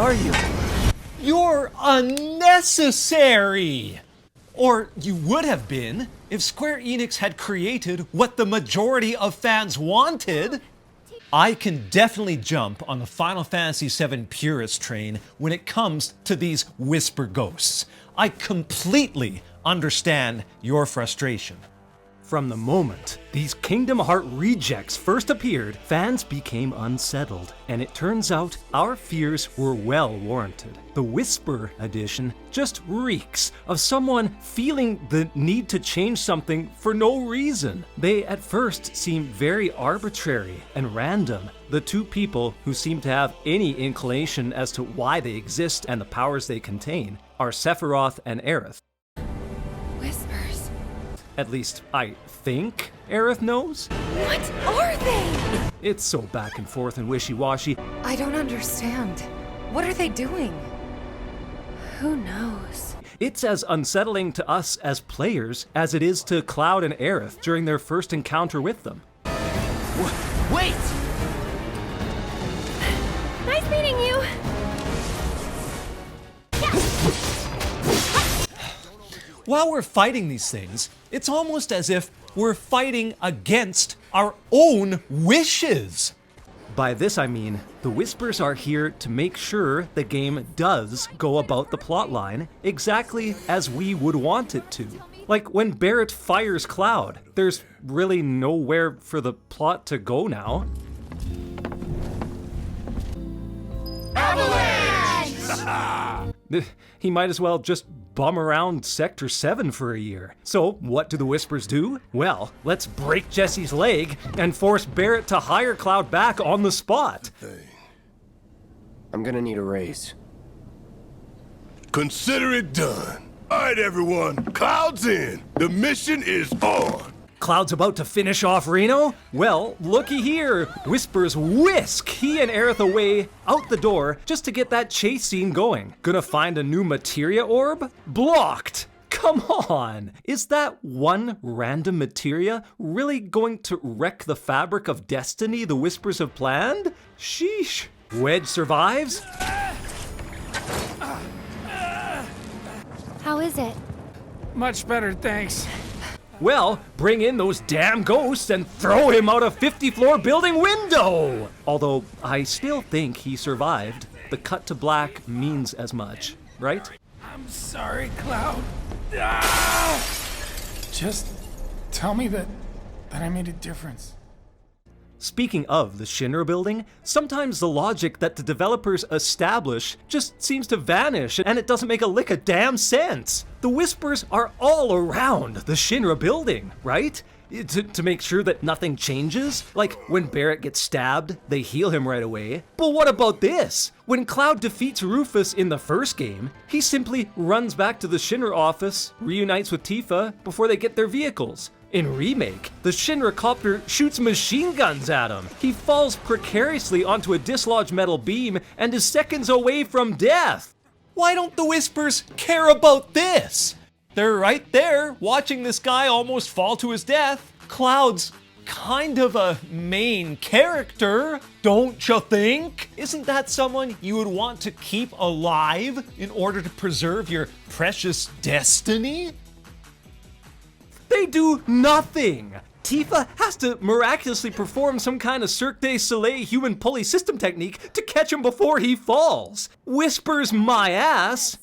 are you? You're unnecessary! Or you would have been if Square Enix had created what the majority of fans wanted. I can definitely jump on the Final Fantasy VII purist train when it comes to these whisper ghosts. I completely understand your frustration. From the moment these Kingdom Heart rejects first appeared, fans became unsettled, and it turns out our fears were well warranted. The Whisper edition just reeks of someone feeling the need to change something for no reason. They at first seem very arbitrary and random. The two people who seem to have any inclination as to why they exist and the powers they contain are Sephiroth and Aerith. Whispers. At least, I think Aerith knows? What are they? It's so back and forth and wishy-washy. I don't understand. What are they doing? Who knows? It's as unsettling to us as players as it is to Cloud and Aerith during their first encounter with them. Wait! Nice meeting you! While we're fighting these things, it's almost as if we're fighting against our own wishes. By this I mean, the Whispers are here to make sure the game does go about the plotline exactly as we would want it to. Like when Barret fires Cloud, there's really nowhere for the plot to go now. Avalanche! He might as well just bum around Sector 7 for a year. So, what do the Whispers do? Well, let's break Jesse's leg and force Barret to hire Cloud back on the spot. I'm gonna need a raise. Consider it done. All right, everyone, Cloud's in. The mission is on. Cloud's about to finish off Reno? Well, looky here. Whispers whisk he and Aerith away out the door just to get that chase scene going. Gonna find a new materia orb? Blocked! Come on! Is that one random materia really going to wreck the fabric of destiny the Whispers have planned? Sheesh. Wedge survives? How is it? Much better, thanks. Well, bring in those damn ghosts and throw him out a 50-floor building window! Although, I still think he survived. The cut to black means as much, right? I'm sorry, Cloud. Ah! Just tell me that I made a difference. Speaking of the Shinra building, sometimes the logic that the developers establish just seems to vanish and it doesn't make a lick of damn sense. The Whispers are all around the Shinra building, right? To make sure that nothing changes? Like when Barret gets stabbed, they heal him right away. But what about this? When Cloud defeats Rufus in the first game, he simply runs back to the Shinra office, reunites with Tifa before they get their vehicles. In Remake, the Shinra copter shoots machine guns at him. He falls precariously onto a dislodged metal beam and is seconds away from death. Why don't the Whispers care about this? They're right there, watching this guy almost fall to his death. Cloud's kind of a main character, don't you think? Isn't that someone you would want to keep alive in order to preserve your precious destiny? They do nothing! Tifa has to miraculously perform some kind of Cirque du Soleil human pulley system technique to catch him before he falls. Whispers my ass!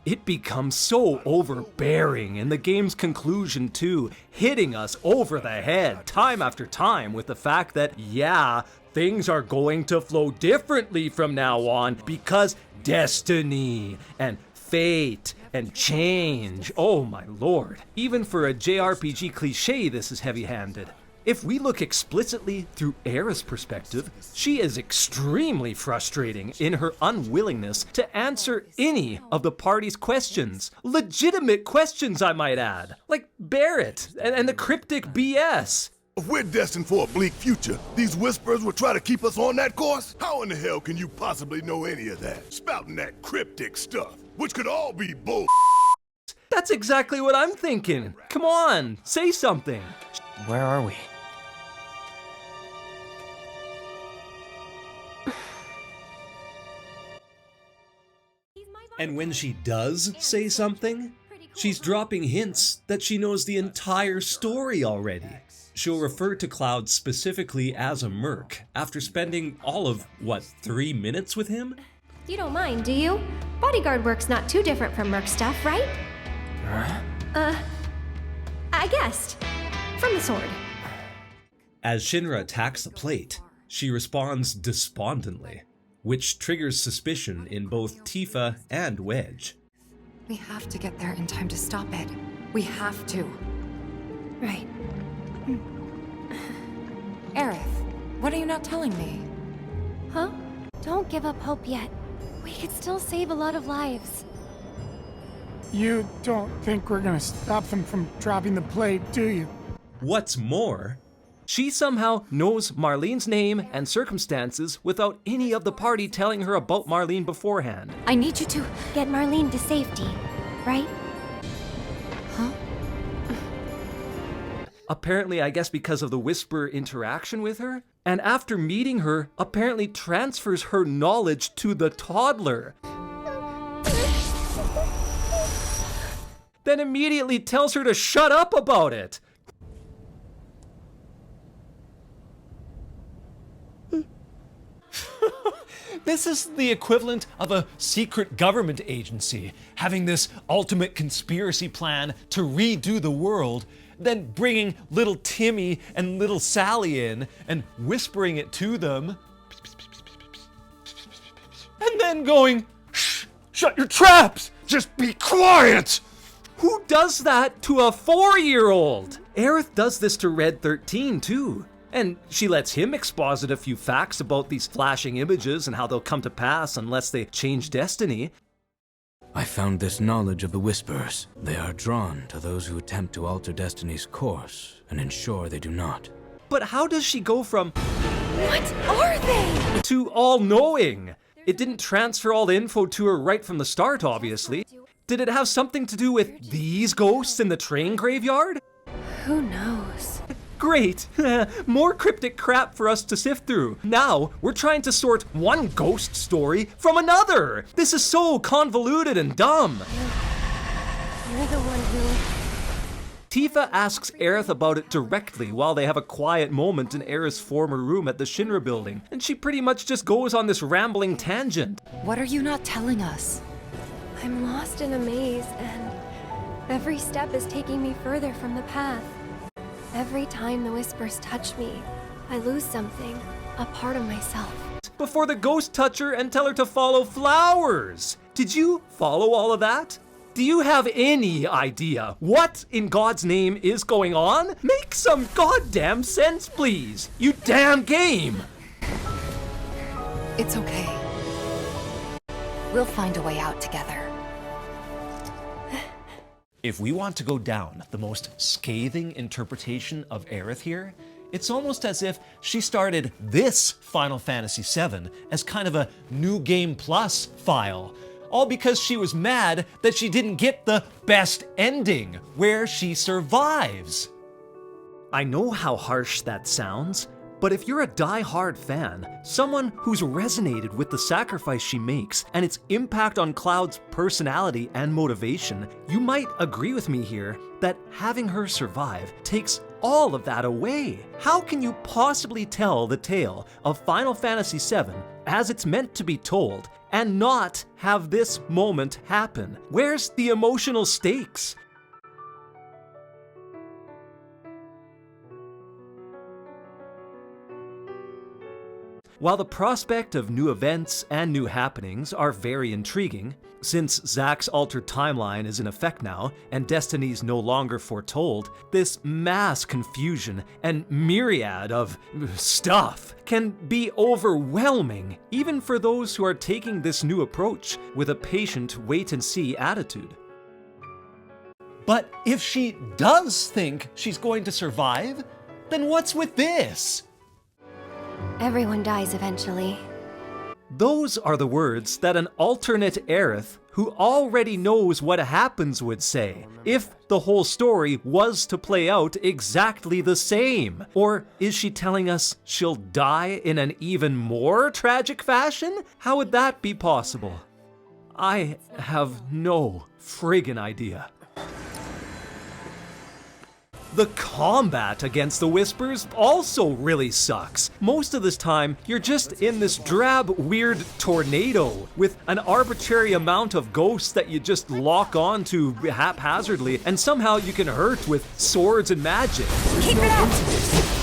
It becomes so overbearing in the game's conclusion too, hitting us over the head time after time with the fact that, yeah, things are going to flow differently from now on because destiny and fate and change. Oh my lord. Even for a JRPG cliche, this is heavy-handed. If we look explicitly through Aerith's perspective, she is extremely frustrating in her unwillingness to answer any of the party's questions. Legitimate questions, I might add. Like Barret and the cryptic BS. If we're destined for a bleak future, these Whispers will try to keep us on that course? How in the hell can you possibly know any of that? Spouting that cryptic stuff, which could all be bull. That's exactly what I'm thinking. Come on, say something. Where are we? And when she does say something, she's dropping hints that she knows the entire story already. She'll refer to Cloud specifically as a merc after spending all of, 3 minutes with him? You don't mind, do you? Bodyguard work's not too different from merc stuff, right? I guessed. From the sword. As Shinra attacks the plate, she responds despondently, which triggers suspicion in both Tifa and Wedge. We have to get there in time to stop it. We have to. Right. Aerith, what are you not telling me? Huh? Don't give up hope yet. We could still save a lot of lives. You don't think we're gonna stop them from dropping the plate, do you? What's more, she somehow knows Marlene's name and circumstances without any of the party telling her about Marlene beforehand. I need you to get Marlene to safety, right? Huh? Apparently, I guess because of the Whisper interaction with her, and after meeting her, apparently transfers her knowledge to the toddler. Then immediately tells her to shut up about it. This is the equivalent of a secret government agency having this ultimate conspiracy plan to redo the world, then bringing little Timmy and little Sally in and whispering it to them, and then going, "Shh, shut your traps! Just be quiet!" Who does that to a 4-year-old? Aerith does this to Red 13 too. And she lets him exposit a few facts about these flashing images and how they'll come to pass unless they change destiny. I found this knowledge of the Whispers. They are drawn to those who attempt to alter destiny's course and ensure they do not. But how does she go from What are they? to all-knowing? It didn't transfer all the info to her right from the start, obviously. Did it have something to do with these ghosts in the train graveyard? Who knows? Great! More cryptic crap for us to sift through. Now, we're trying to sort one ghost story from another! This is so convoluted and dumb! You're the one who... Tifa asks Aerith about it directly while they have a quiet moment in Aerith's former room at the Shinra building, and she pretty much just goes on this rambling tangent. What are you not telling us? I'm lost in a maze, and every step is taking me further from the path. Every time the Whispers touch me, I lose something, a part of myself. Before the ghosts touch her and tell her to follow flowers! Did you follow all of that? Do you have any idea what in God's name is going on? Make some goddamn sense, please! You damn game! It's okay. We'll find a way out together. If we want to go down the most scathing interpretation of Aerith here, it's almost as if she started this Final Fantasy VII as kind of a New Game Plus file, all because she was mad that she didn't get the best ending, where she survives. I know how harsh that sounds, but if you're a die-hard fan, someone who's resonated with the sacrifice she makes and its impact on Cloud's personality and motivation, you might agree with me here that having her survive takes all of that away. How can you possibly tell the tale of Final Fantasy VII as it's meant to be told and not have this moment happen? Where's the emotional stakes? While the prospect of new events and new happenings are very intriguing, since Zack's altered timeline is in effect now and destinies no longer foretold, this mass confusion and myriad of stuff can be overwhelming, even for those who are taking this new approach with a patient wait-and-see attitude. But if she does think she's going to survive, then what's with this? Everyone dies eventually. Those are the words that an alternate Aerith who already knows what happens would say, if the whole story was to play out exactly the same. Or is she telling us she'll die in an even more tragic fashion? How would that be possible? I have no friggin' idea. The combat against the Whispers also really sucks. Most of this time, you're just in this drab, weird tornado with an arbitrary amount of ghosts that you just lock on to haphazardly, and somehow you can hurt with swords and magic. Keep it up!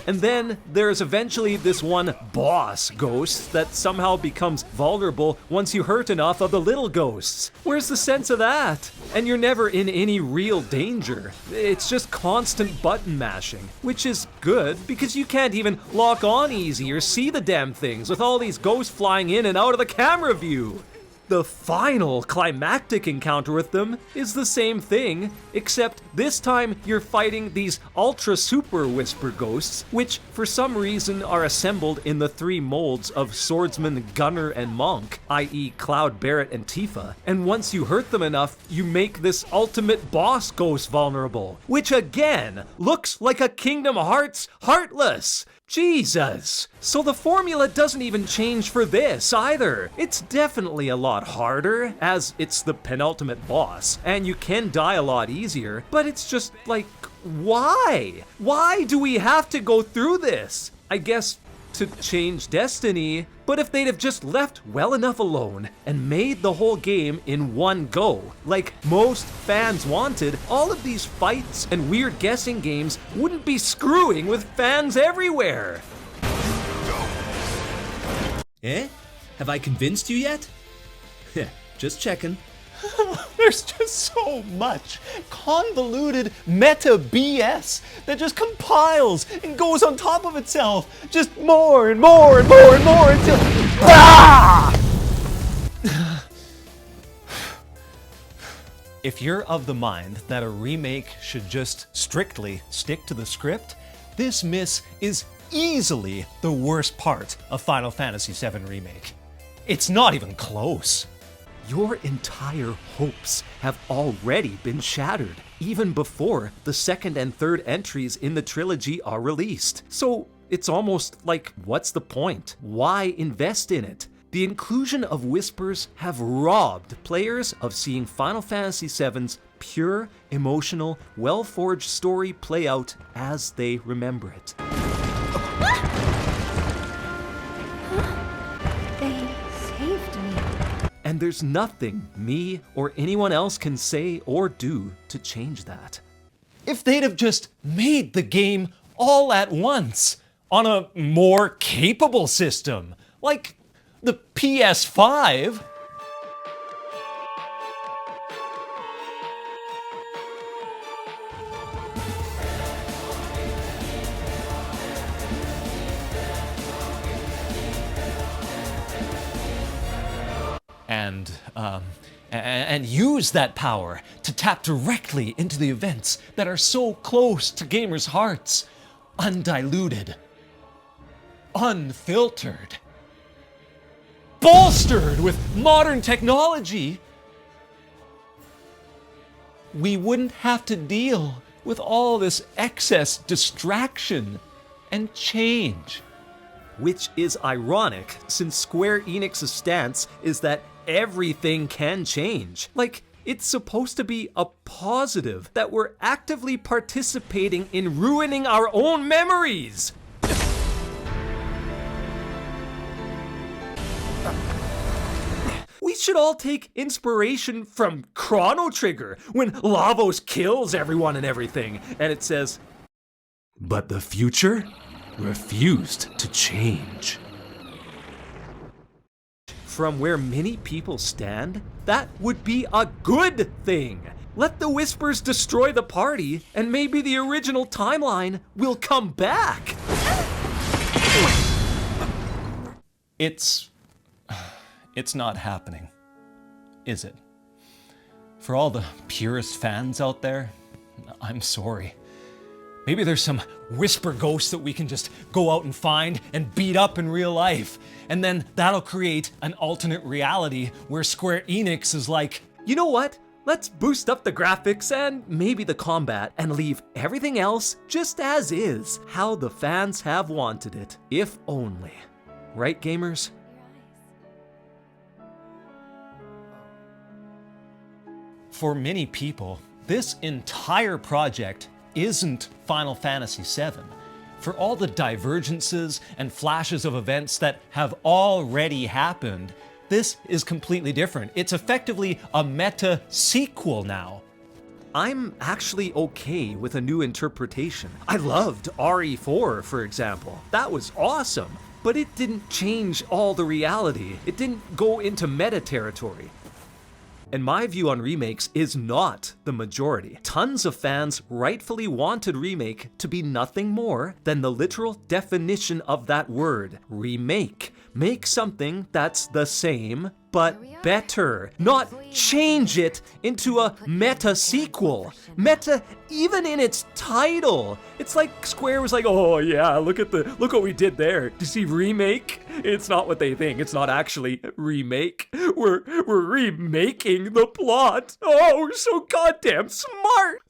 And then there's eventually this one boss ghost that somehow becomes vulnerable once you hurt enough of the little ghosts. Where's the sense of that? And you're never in any real danger. It's just constant button mashing, which is good because you can't even lock on easy or see the damn things with all these ghosts flying in and out of the camera view. The final climactic encounter with them is the same thing, except this time you're fighting these ultra super whisper ghosts, which for some reason are assembled in the three molds of swordsman, gunner, and monk, i.e. Cloud, Barret, and Tifa. And once you hurt them enough, you make this ultimate boss ghost vulnerable, which again looks like a Kingdom Hearts Heartless. Jesus! So the formula doesn't even change for this either. It's definitely a lot harder, as it's the penultimate boss, and you can die a lot easier, but it's just like, why? Why do we have to go through this? I guess to change destiny, but if they'd have just left well enough alone and made the whole game in one go, like most fans wanted, all of these fights and weird guessing games wouldn't be screwing with fans everywhere. Eh? Have I convinced you yet? Just checking. There's just so much convoluted meta BS that just compiles and goes on top of itself. Just more and more and more and more until... Ah! If you're of the mind that a remake should just strictly stick to the script, this miss is easily the worst part of Final Fantasy VII Remake. It's not even close. Your entire hopes have already been shattered, even before the second and third entries in the trilogy are released. So it's almost like, what's the point? Why invest in it? The inclusion of Whispers have robbed players of seeing Final Fantasy VII's pure, emotional, well-forged story play out as they remember it. They saved me. And there's nothing me or anyone else can say or do to change that. If they'd have just made the game all at once on a more capable system, like the PS5. And use that power to tap directly into the events that are so close to gamers' hearts. Undiluted. Unfiltered. Bolstered with modern technology. We wouldn't have to deal with all this excess distraction and change. Which is ironic, since Square Enix's stance is that everything can change. Like, it's supposed to be a positive, that we're actively participating in ruining our own memories. We should all take inspiration from Chrono Trigger when Lavos kills everyone and everything, and it says, but the future refused to change. From where many people stand, that would be a good thing. Let the Whispers destroy the party, and maybe the original timeline will come back. It's not happening, is it? For all the purist fans out there, I'm sorry. Maybe there's some whisper ghost that we can just go out and find and beat up in real life. And then that'll create an alternate reality where Square Enix is like, you know what? Let's boost up the graphics and maybe the combat and leave everything else just as is, how the fans have wanted it, if only. Right, gamers? for many people, this entire project isn't Final Fantasy VII. For all the divergences and flashes of events that have already happened, this is completely different. It's effectively a meta sequel now. I'm actually okay with a new interpretation. I loved RE4, for example. That was awesome, but it didn't change all the reality. It didn't go into meta territory. And my view on remakes is not the majority. Tons of fans rightfully wanted Remake to be nothing more than the literal definition of that word, remake. Make something that's the same, but better. Not change it into a meta sequel. Meta even in its title. It's like Square was like, oh yeah, look what we did there. Do you see Remake? It's not what they think. It's not actually remake. We're remaking the plot. Oh, so goddamn smart.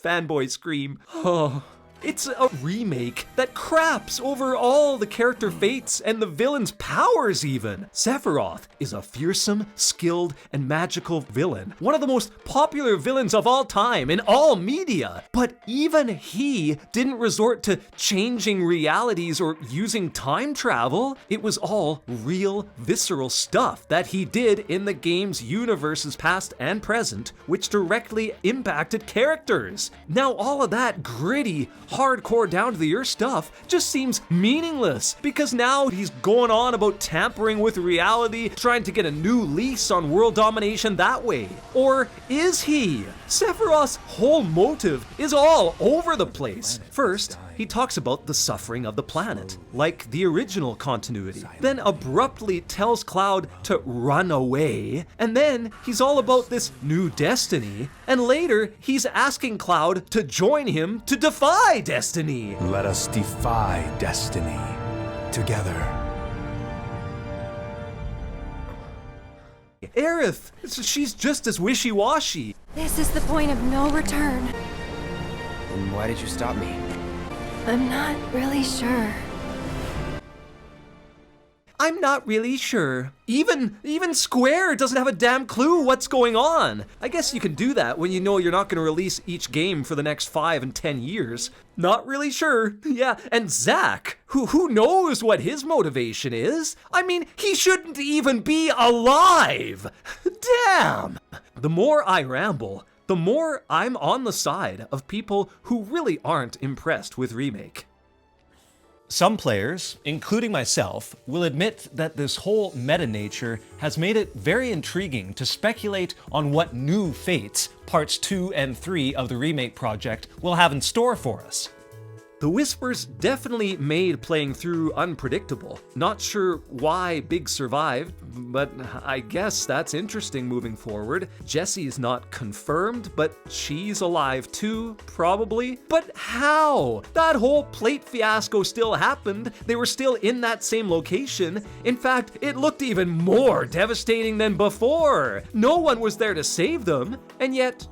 Fanboy scream. Oh. It's a remake that craps over all the character fates and the villain's powers even. Sephiroth is a fearsome, skilled, and magical villain. One of the most popular villains of all time in all media. But even he didn't resort to changing realities or using time travel. It was all real, visceral stuff that he did in the game's universes past and present, which directly impacted characters. Now all of that gritty, hardcore down to the earth stuff just seems meaningless because now he's going on about tampering with reality, trying to get a new lease on world domination that way. Or is he? Sephiroth's whole motive is all over the place. First, he talks about the suffering of the planet, like the original continuity, then abruptly tells Cloud to run away, and then he's all about this new destiny, and later he's asking Cloud to join him to defy destiny. Let us defy destiny together. Aerith, she's just as wishy-washy. This is the point of no return. And why did you stop me? I'm not really sure. I'm not really sure. Even Square doesn't have a damn clue what's going on. I guess you can do that when you know you're not going to release each game for the next 5 and 10 years. Not really sure. Yeah, and Zack, who knows what his motivation is? I mean, he shouldn't even be alive. Damn. The more I ramble, the more I'm on the side of people who really aren't impressed with Remake. Some players, including myself, will admit that this whole meta nature has made it very intriguing to speculate on what new fates parts 2 and 3 of the Remake project will have in store for us. The Whispers definitely made playing through unpredictable. Not sure why Big survived, but I guess that's interesting moving forward. Jessie's not confirmed, but she's alive too, probably. But how? That whole plate fiasco still happened. They were still in that same location. In fact, it looked even more devastating than before. No one was there to save them, and yet,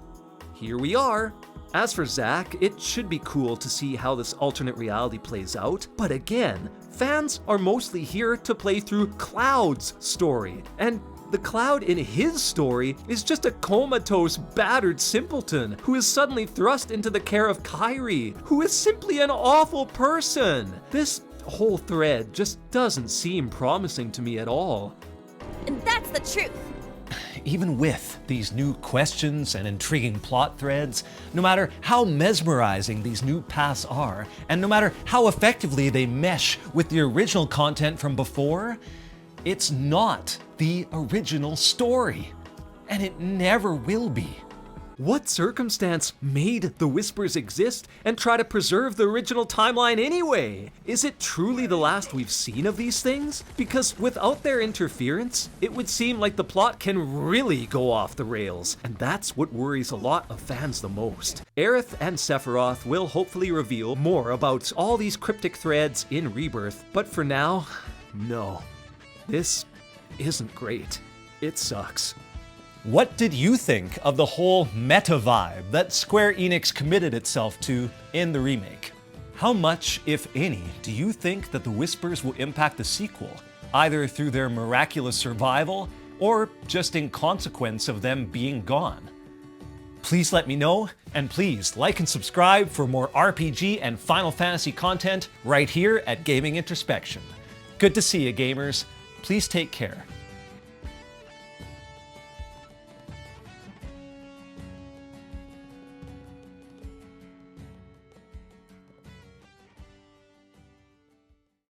here we are. As for Zack, it should be cool to see how this alternate reality plays out, but again, fans are mostly here to play through Cloud's story, and the Cloud in his story is just a comatose, battered simpleton who is suddenly thrust into the care of Kairi, who is simply an awful person. This whole thread just doesn't seem promising to me at all. And that's the truth. Even with these new questions and intriguing plot threads, no matter how mesmerizing these new paths are, and no matter how effectively they mesh with the original content from before, it's not the original story. And it never will be. What circumstance made the Whispers exist and try to preserve the original timeline anyway? Is it truly the last we've seen of these things? Because without their interference, it would seem like the plot can really go off the rails, and that's what worries a lot of fans the most. Aerith and Sephiroth will hopefully reveal more about all these cryptic threads in Rebirth, but for now, no. This isn't great. It sucks. What did you think of the whole meta vibe that Square Enix committed itself to in the remake? How much, if any, do you think that the Whispers will impact the sequel, either through their miraculous survival, or just in consequence of them being gone? Please let me know, and please like and subscribe for more RPG and Final Fantasy content right here at Gaming Introspection. Good to see you, gamers. Please take care.